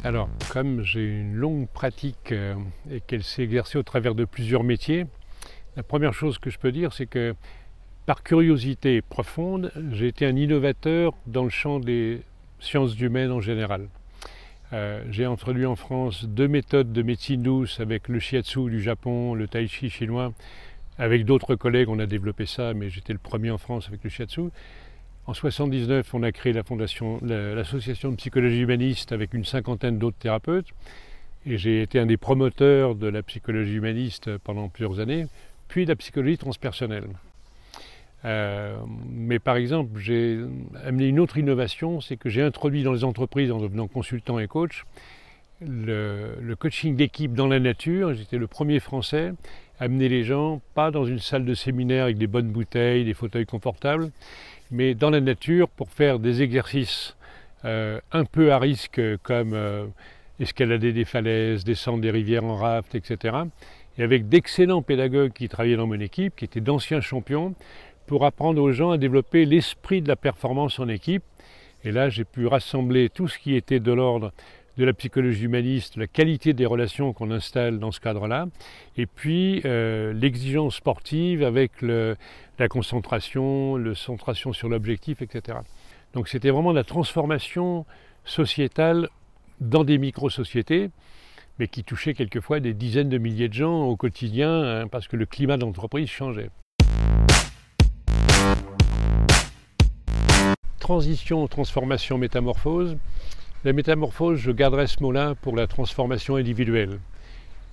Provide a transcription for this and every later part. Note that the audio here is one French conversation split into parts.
Alors, comme j'ai une longue pratique et qu'elle s'est exercée au travers de plusieurs métiers, la première chose que je peux dire, c'est que par curiosité profonde, j'ai été un innovateur dans le champ des sciences humaines en général. J'ai introduit en France deux méthodes de médecine douce avec le shiatsu du Japon, le tai chi chinois. Avec d'autres collègues, on a développé ça, mais j'étais le premier en France avec le shiatsu. En 1979, on a créé l'association de psychologie humaniste avec une cinquantaine d'autres thérapeutes. Et j'ai été un des promoteurs de la psychologie humaniste pendant plusieurs années, puis de la psychologie transpersonnelle. Mais par exemple, j'ai amené une autre innovation, c'est que j'ai introduit dans les entreprises, en devenant consultant et coach, le coaching d'équipe dans la nature. J'étais le premier Français à amener les gens, pas dans une salle de séminaire avec des bonnes bouteilles, des fauteuils confortables, mais dans la nature pour faire des exercices un peu à risque comme escalader des falaises, descendre des rivières en raft, etc. Et avec d'excellents pédagogues qui travaillaient dans mon équipe, qui étaient d'anciens champions, pour apprendre aux gens à développer l'esprit de la performance en équipe. Et là, j'ai pu rassembler tout ce qui était de l'ordre de la psychologie humaniste, la qualité des relations qu'on installe dans ce cadre-là, et puis l'exigence sportive avec la concentration, la centration sur l'objectif, etc. Donc c'était vraiment la transformation sociétale dans des micro-sociétés, mais qui touchait quelquefois des dizaines de milliers de gens au quotidien, hein, parce que le climat d'entreprise changeait. Transition, transformation, métamorphose. La métamorphose, je garderai ce mot-là pour la transformation individuelle.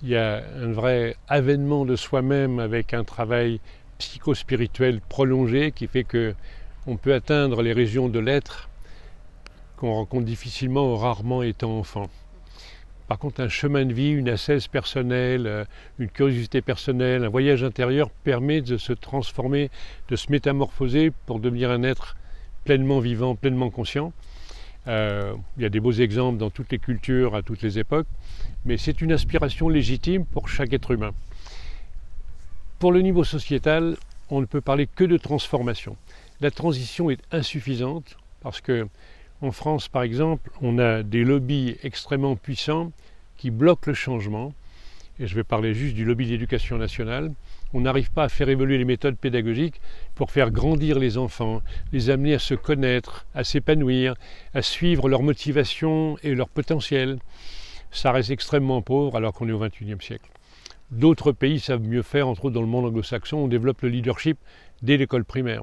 Il y a un vrai avènement de soi-même avec un travail psychospirituel prolongé qui fait qu'on peut atteindre les régions de l'être qu'on rencontre difficilement ou rarement étant enfant. Par contre, un chemin de vie, une ascèse personnelle, une curiosité personnelle, un voyage intérieur permet de se transformer, de se métamorphoser pour devenir un être pleinement vivant, pleinement conscient. Il y a des beaux exemples dans toutes les cultures, à toutes les époques, mais c'est une aspiration légitime pour chaque être humain. Pour le niveau sociétal, on ne peut parler que de transformation. La transition est insuffisante parce que en France, par exemple, on a des lobbies extrêmement puissants qui bloquent le changement. Et je vais parler juste du lobby de l'éducation nationale. On n'arrive pas à faire évoluer les méthodes pédagogiques pour faire grandir les enfants, les amener à se connaître, à s'épanouir, à suivre leur motivation et leur potentiel. Ça reste extrêmement pauvre alors qu'on est au XXIe siècle. D'autres pays savent mieux faire, entre autres dans le monde anglo-saxon, on développe le leadership dès l'école primaire.